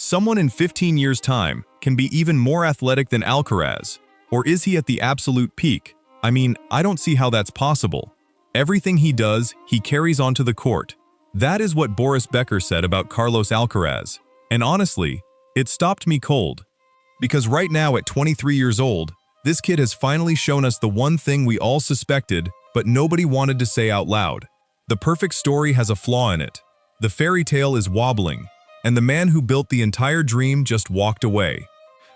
Someone in 15 years' time can be even more athletic than Alcaraz. Or is he at the absolute peak? I mean, I don't see how that's possible. Everything he does, he carries onto the court. That is what Boris Becker said about Carlos Alcaraz. And honestly, it stopped me cold. Because right now at 23 years old, this kid has finally shown us the one thing we all suspected, but nobody wanted to say out loud. The perfect story has a flaw in it. The fairy tale is wobbling, and the man who built the entire dream just walked away.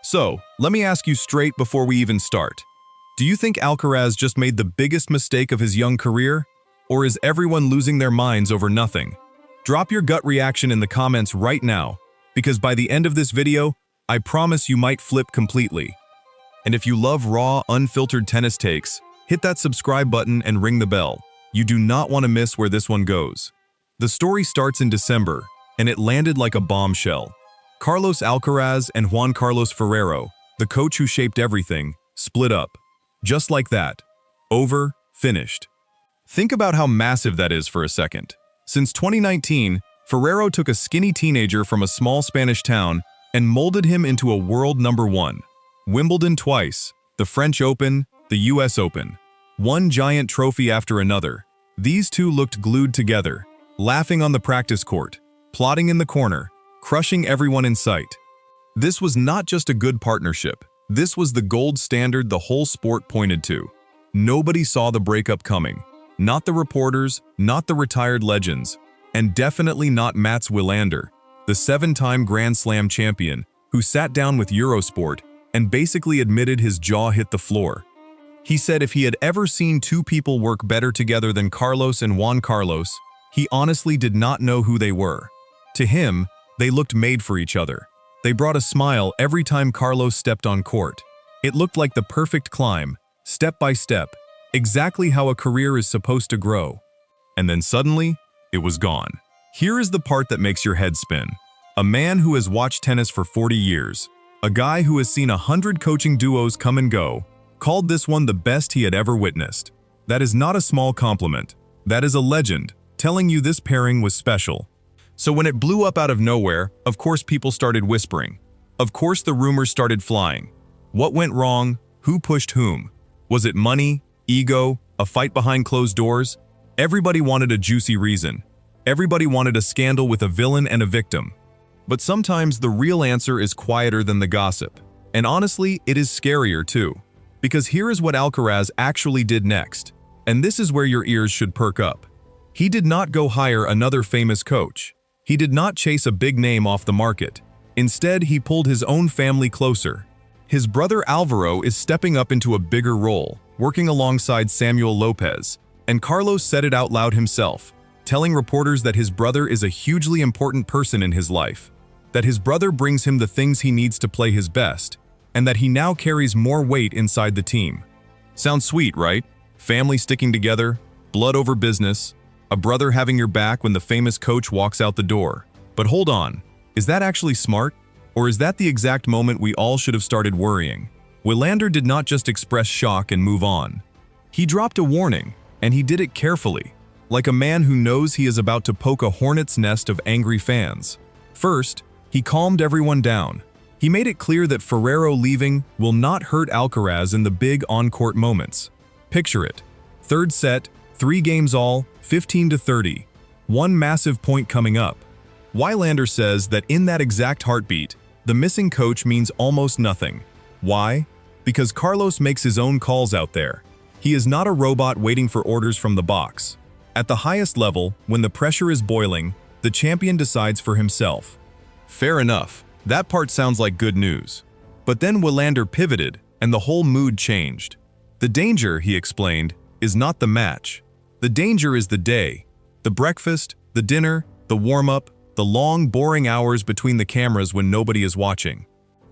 So, let me ask you straight before we even start. Do you think Alcaraz just made the biggest mistake of his young career? Or is everyone losing their minds over nothing? Drop your gut reaction in the comments right now, because by the end of this video, I promise you might flip completely. And if you love raw, unfiltered tennis takes, hit that subscribe button and ring the bell. You do not want to miss where this one goes. The story starts in December, and it landed like a bombshell. Carlos Alcaraz and Juan Carlos Ferrero, the coach who shaped everything, split up. Just like that. Over, finished. Think about how massive that is for a second. Since 2019, Ferrero took a skinny teenager from a small Spanish town and molded him into a world number one. Wimbledon twice, the French Open, the US Open. One giant trophy after another. These two looked glued together, laughing on the practice court, plotting in the corner, crushing everyone in sight. This was not just a good partnership. This was the gold standard the whole sport pointed to. Nobody saw the breakup coming. Not the reporters, not the retired legends, and definitely not Mats Wilander, the 7-time Grand Slam champion, who sat down with Eurosport and basically admitted his jaw hit the floor. He said if he had ever seen two people work better together than Carlos and Juan Carlos, he honestly did not know who they were. To him, they looked made for each other. They brought a smile every time Carlos stepped on court. It looked like the perfect climb, step by step, exactly how a career is supposed to grow. And then suddenly, it was gone. Here is the part that makes your head spin. A man who has watched tennis for 40 years, a guy who has seen 100 coaching duos come and go, called this one the best he had ever witnessed. That is not a small compliment. That is a legend, telling you this pairing was special. So when it blew up out of nowhere, of course people started whispering. Of course the rumors started flying. What went wrong? Who pushed whom? Was it money? Ego? A fight behind closed doors? Everybody wanted a juicy reason. Everybody wanted a scandal with a villain and a victim. But sometimes the real answer is quieter than the gossip. And honestly, it is scarier too. Because here is what Alcaraz actually did next. And this is where your ears should perk up. He did not go hire another famous coach. He did not chase a big name off the market. Instead, he pulled his own family closer. His brother Alvaro is stepping up into a bigger role, working alongside Samuel Lopez, and Carlos said it out loud himself, telling reporters that his brother is a hugely important person in his life, that his brother brings him the things he needs to play his best, and that he now carries more weight inside the team. Sounds sweet, right? Family sticking together, blood over business, a brother having your back when the famous coach walks out the door. But hold on, is that actually smart? Or is that the exact moment we all should have started worrying? Wilander did not just express shock and move on. He dropped a warning, and he did it carefully, like a man who knows he is about to poke a hornet's nest of angry fans. First, he calmed everyone down. He made it clear that Ferrero leaving will not hurt Alcaraz in the big on-court moments. Picture it. Third set, 3 games all, 15-30. One massive point coming up. Wilander says that in that exact heartbeat, the missing coach means almost nothing. Why? Because Carlos makes his own calls out there. He is not a robot waiting for orders from the box. At the highest level, when the pressure is boiling, the champion decides for himself. Fair enough. That part sounds like good news. But then Wilander pivoted, and the whole mood changed. The danger, he explained, is not the match. The danger is the day. The breakfast, the dinner, the warm-up, the long, boring hours between the cameras when nobody is watching.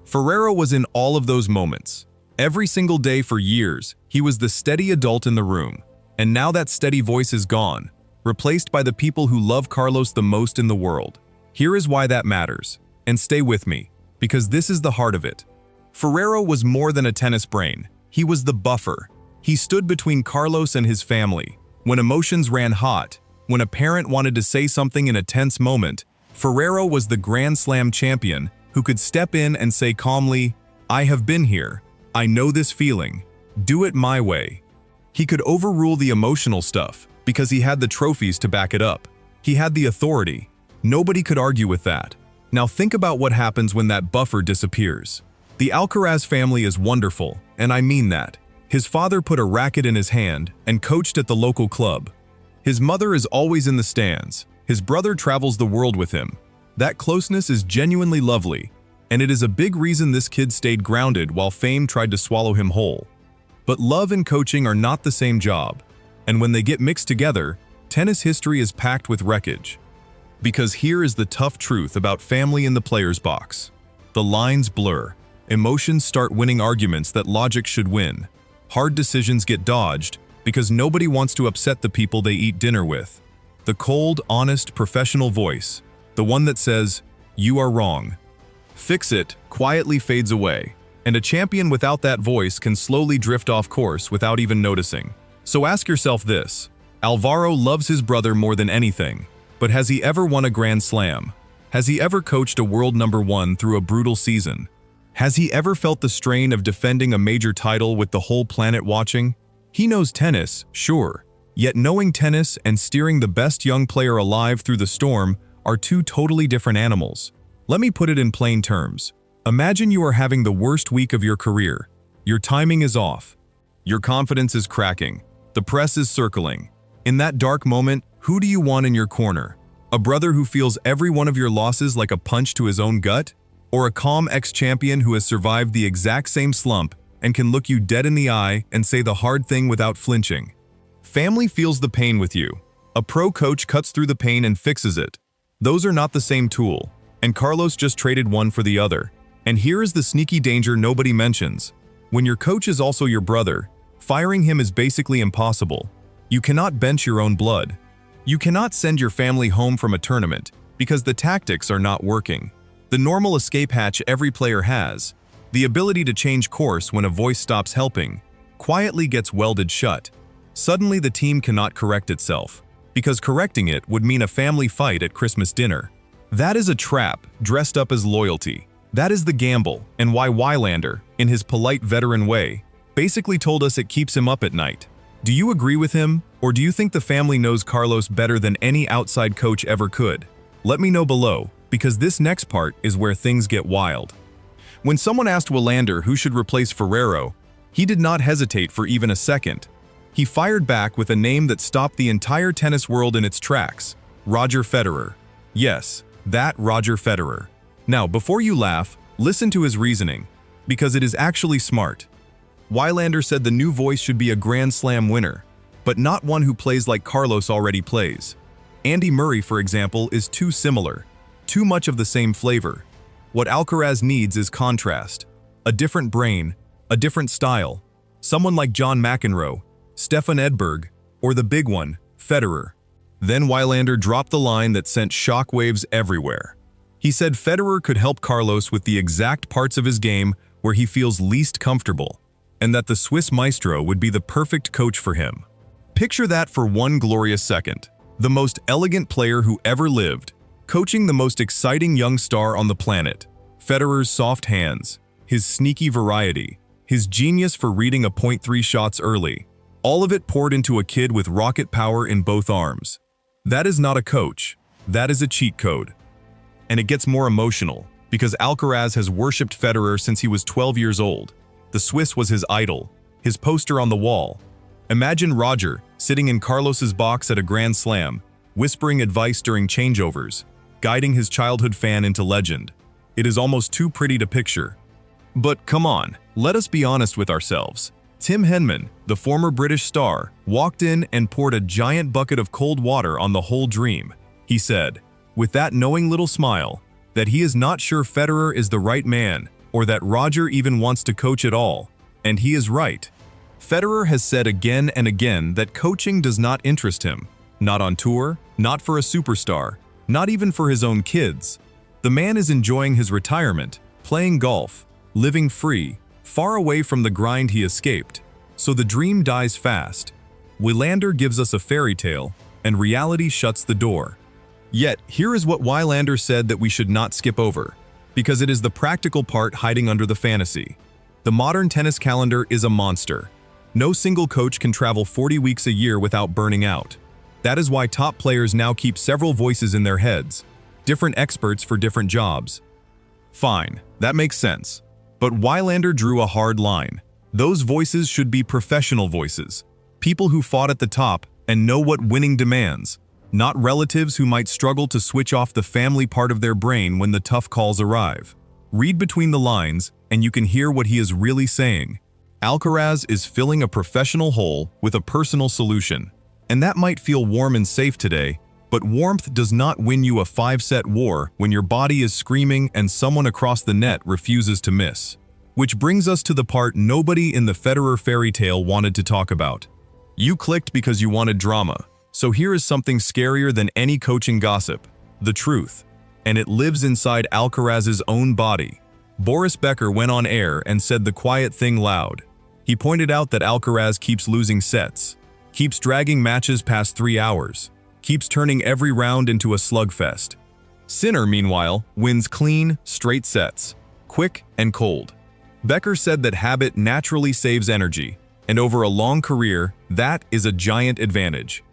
Ferrero was in all of those moments. Every single day for years, he was the steady adult in the room. And now that steady voice is gone, replaced by the people who love Carlos the most in the world. Here is why that matters. And stay with me, because this is the heart of it. Ferrero was more than a tennis brain. He was the buffer. He stood between Carlos and his family. When emotions ran hot, when a parent wanted to say something in a tense moment, Ferrero was the Grand Slam champion who could step in and say calmly, "I have been here. I know this feeling. Do it my way." He could overrule the emotional stuff because he had the trophies to back it up. He had the authority. Nobody could argue with that. Now think about what happens when that buffer disappears. The Alcaraz family is wonderful, and I mean that. His father put a racket in his hand and coached at the local club. His mother is always in the stands. His brother travels the world with him. That closeness is genuinely lovely, and it is a big reason this kid stayed grounded while fame tried to swallow him whole. But love and coaching are not the same job, and when they get mixed together, tennis history is packed with wreckage. Because here is the tough truth about family in the player's box. The lines blur. Emotions start winning arguments that logic should win. Hard decisions get dodged because nobody wants to upset the people they eat dinner with. The cold, honest, professional voice, the one that says, "You are wrong. Fix it," quietly fades away. And a champion without that voice can slowly drift off course without even noticing. So ask yourself this: Alvaro loves his brother more than anything, but has he ever won a Grand Slam? Has he ever coached a world #1 through a brutal season? Has he ever felt the strain of defending a major title with the whole planet watching? He knows tennis, sure, yet knowing tennis and steering the best young player alive through the storm are two totally different animals. Let me put it in plain terms. Imagine you are having the worst week of your career. Your timing is off. Your confidence is cracking. The press is circling. In that dark moment, who do you want in your corner? A brother who feels every one of your losses like a punch to his own gut? Or a calm ex-champion who has survived the exact same slump and can look you dead in the eye and say the hard thing without flinching? Family feels the pain with you. A pro coach cuts through the pain and fixes it. Those are not the same tool, and Carlos just traded one for the other. And here is the sneaky danger nobody mentions. When your coach is also your brother, firing him is basically impossible. You cannot bench your own blood. You cannot send your family home from a tournament because the tactics are not working. The normal escape hatch every player has, the ability to change course when a voice stops helping, quietly gets welded shut. Suddenly the team cannot correct itself, because correcting it would mean a family fight at Christmas dinner. That is a trap dressed up as loyalty. That is the gamble, and why Wilander, in his polite veteran way, basically told us it keeps him up at night. Do you agree with him, or do you think the family knows Carlos better than any outside coach ever could? Let me know below, because this next part is where things get wild. When someone asked Wilander who should replace Ferrero, he did not hesitate for even a second. He fired back with a name that stopped the entire tennis world in its tracks: Roger Federer. Yes, that Roger Federer. Now, before you laugh, listen to his reasoning, because it is actually smart. Wilander said the new voice should be a Grand Slam winner, but not one who plays like Carlos already plays. Andy Murray, for example, is too similar. Too much of the same flavor. What Alcaraz needs is contrast. A different brain, a different style. Someone like John McEnroe, Stefan Edberg, or the big one, Federer. Then Wilander dropped the line that sent shockwaves everywhere. He said Federer could help Carlos with the exact parts of his game where he feels least comfortable, and that the Swiss maestro would be the perfect coach for him. Picture that for one glorious second. The most elegant player who ever lived, coaching the most exciting young star on the planet. Federer's soft hands, his sneaky variety, his genius for reading a .3 shots early, all of it poured into a kid with rocket power in both arms. That is not a coach, that is a cheat code. And it gets more emotional, because Alcaraz has worshipped Federer since he was 12 years old. The Swiss was his idol, his poster on the wall. Imagine Roger sitting in Carlos's box at a Grand Slam, whispering advice during changeovers, guiding his childhood fan into legend. It is almost too pretty to picture. But come on, let us be honest with ourselves. Tim Henman, the former British star, walked in and poured a giant bucket of cold water on the whole dream. He said, with that knowing little smile, that he is not sure Federer is the right man, or that Roger even wants to coach at all. And he is right. Federer has said again and again that coaching does not interest him. Not on tour, not for a superstar, not even for his own kids. The man is enjoying his retirement, playing golf, living free, far away from the grind he escaped. So the dream dies fast. Wilander gives us a fairy tale, and reality shuts the door. Yet, here is what Wilander said that we should not skip over. because it is the practical part hiding under the fantasy. The modern tennis calendar is a monster. No single coach can travel 40 weeks a year without burning out. That is why top players now keep several voices in their heads, different experts for different jobs. Fine, that makes sense. But Wilander drew a hard line. Those voices should be professional voices, people who fought at the top and know what winning demands, not relatives who might struggle to switch off the family part of their brain when the tough calls arrive. Read between the lines, and you can hear what he is really saying. Alcaraz is filling a professional hole with a personal solution. And that might feel warm and safe today, but warmth does not win you a 5-set war when your body is screaming and someone across the net refuses to miss. Which brings us to the part nobody in the Federer fairy tale wanted to talk about. You clicked because you wanted drama. So here is something scarier than any coaching gossip, the truth. And it lives inside Alcaraz's own body. Boris Becker went on air and said the quiet thing loud. He pointed out that Alcaraz keeps losing sets, keeps dragging matches past 3 hours, keeps turning every round into a slugfest. Sinner, meanwhile, wins clean, straight sets, quick and cold. Becker said that habit naturally saves energy, and over a long career, that is a giant advantage.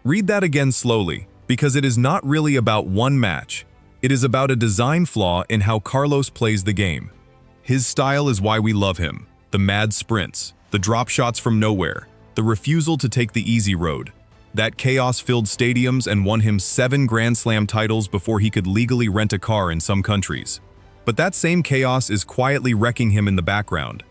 Read that again slowly, because it is not really about one match. It is about a design flaw in how Carlos plays the game. His style is why we love him. The mad sprints, the drop shots from nowhere, the refusal to take the easy road. That chaos filled stadiums and won him 7 Grand Slam titles before he could legally rent a car in some countries. But that same chaos is quietly wrecking him in the background.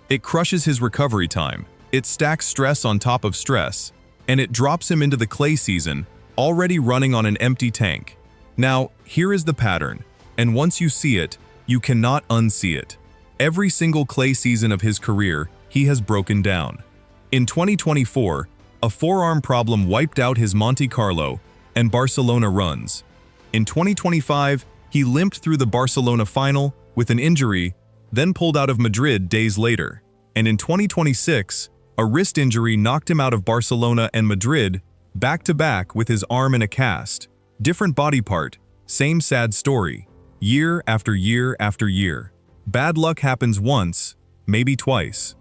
It crushes his recovery time, it stacks stress on top of stress, and it drops him into the clay season, already running on an empty tank. Now, here is the pattern, and once you see it, you cannot unsee it. Every single clay season of his career, he has broken down. In 2024, a forearm problem wiped out his Monte Carlo and Barcelona runs. In 2025, he limped through the Barcelona final with an injury, then pulled out of Madrid days later. And in 2026, a wrist injury knocked him out of Barcelona and Madrid, back-to-back with his arm in a cast. Different body part, same sad story, year after year after year. Bad luck happens once, maybe twice.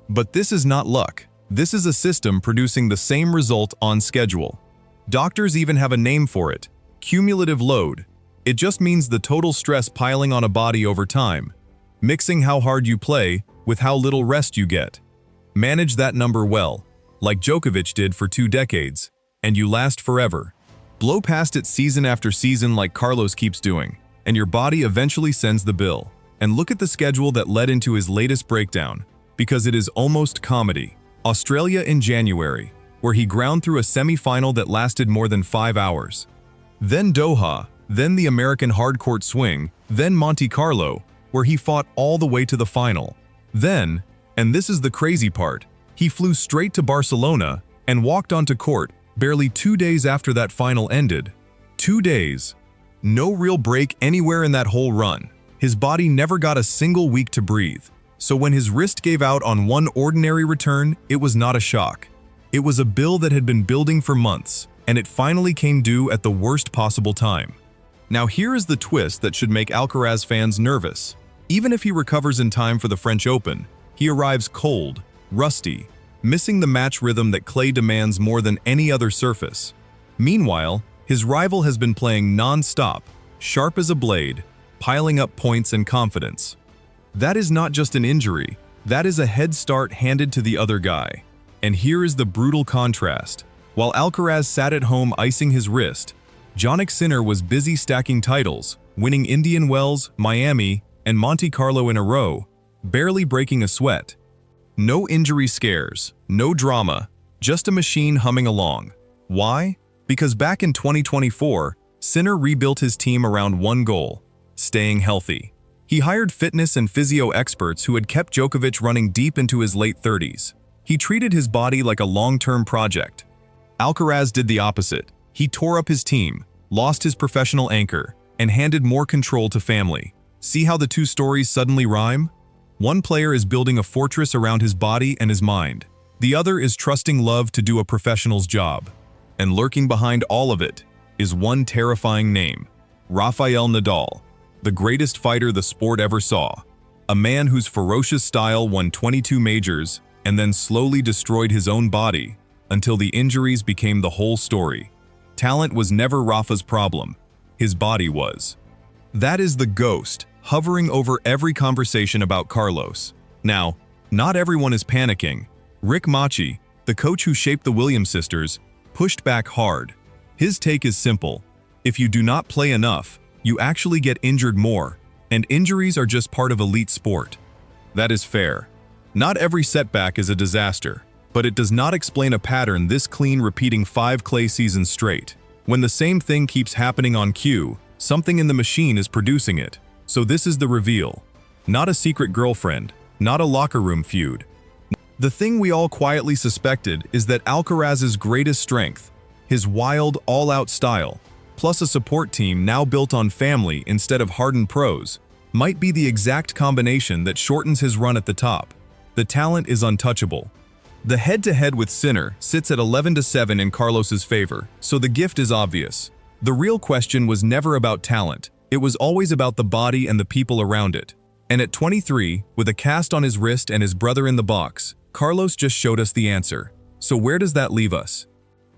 But this is not luck. This is a system producing the same result on schedule. Doctors even have a name for it, cumulative load. It just means the total stress piling on a body over time, mixing how hard you play with how little rest you get. Manage that number well, like Djokovic did for 2 decades, and you last forever. Blow past it season after season like Carlos keeps doing, and your body eventually sends the bill. And look at the schedule that led into his latest breakdown, because it is almost comedy. Australia in January, where he ground through a semi-final that lasted more than 5 hours. Then Doha, then the American hardcourt swing, then Monte Carlo, where he fought all the way to the final. Then, and this is the crazy part, he flew straight to Barcelona and walked onto court barely 2 days after that final ended. 2 days. No real break anywhere in that whole run. His body never got a single week to breathe. So when his wrist gave out on one ordinary return, it was not a shock. It was a bill that had been building for months, and it finally came due at the worst possible time. Now here is the twist that should make Alcaraz fans nervous. Even if he recovers in time for the French Open, he arrives cold, rusty, missing the match rhythm that clay demands more than any other surface. Meanwhile, his rival has been playing non-stop, sharp as a blade, piling up points and confidence. That is not just an injury, that is a head start handed to the other guy. And here is the brutal contrast. While Alcaraz sat at home icing his wrist, Jannik Sinner was busy stacking titles, winning Indian Wells, Miami, and Monte Carlo in a row, barely breaking a sweat. No injury scares, no drama, just a machine humming along. Why? Because back in 2024, Sinner rebuilt his team around one goal: staying healthy. He hired fitness and physio experts who had kept Djokovic running deep into his late 30s. He treated his body like a long-term project. Alcaraz did the opposite. He tore up his team, lost his professional anchor, and handed more control to family. See how the two stories suddenly rhyme? One player is building a fortress around his body and his mind. The other is trusting love to do a professional's job. And lurking behind all of it is one terrifying name: Rafael Nadal. the greatest fighter the sport ever saw. A man whose ferocious style won 22 majors and then slowly destroyed his own body until the injuries became the whole story. Talent was never Rafa's problem. His body was. That is the ghost hovering over every conversation about Carlos. Now, not everyone is panicking. Rick Machi, the coach who shaped the Williams sisters, pushed back hard. His take is simple. If you do not play enough, you actually get injured more, and injuries are just part of elite sport. That is fair. Not every setback is a disaster, but it does not explain a pattern this clean repeating 5 clay seasons straight. When the same thing keeps happening on cue, something in the machine is producing it. So this is the reveal. Not a secret girlfriend, not a locker room feud. The thing we all quietly suspected is that Alcaraz's greatest strength, his wild, all-out style, plus a support team now built on family instead of hardened pros, might be the exact combination that shortens his run at the top. The talent is untouchable. The head-to-head with Sinner sits at 11-7 in Carlos's favor, so the gift is obvious. The real question was never about talent. It was always about the body and the people around it. And at 23, with a cast on his wrist and his brother in the box, Carlos just showed us the answer. So where does that leave us?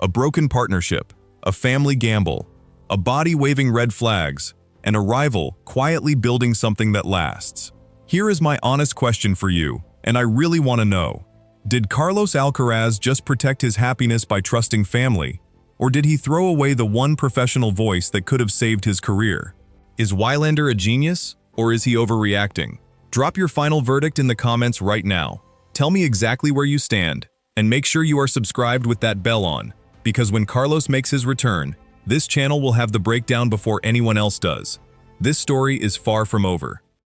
A broken partnership, a family gamble, a body waving red flags, and a rival quietly building something that lasts. Here is my honest question for you, and I really want to know. Did Carlos Alcaraz just protect his happiness by trusting family? Or did he throw away the one professional voice that could have saved his career? Is Wilander a genius, or is he overreacting? Drop your final verdict in the comments right now. Tell me exactly where you stand, and make sure you are subscribed with that bell on, because when Carlos makes his return, this channel will have the breakdown before anyone else does. This story is far from over.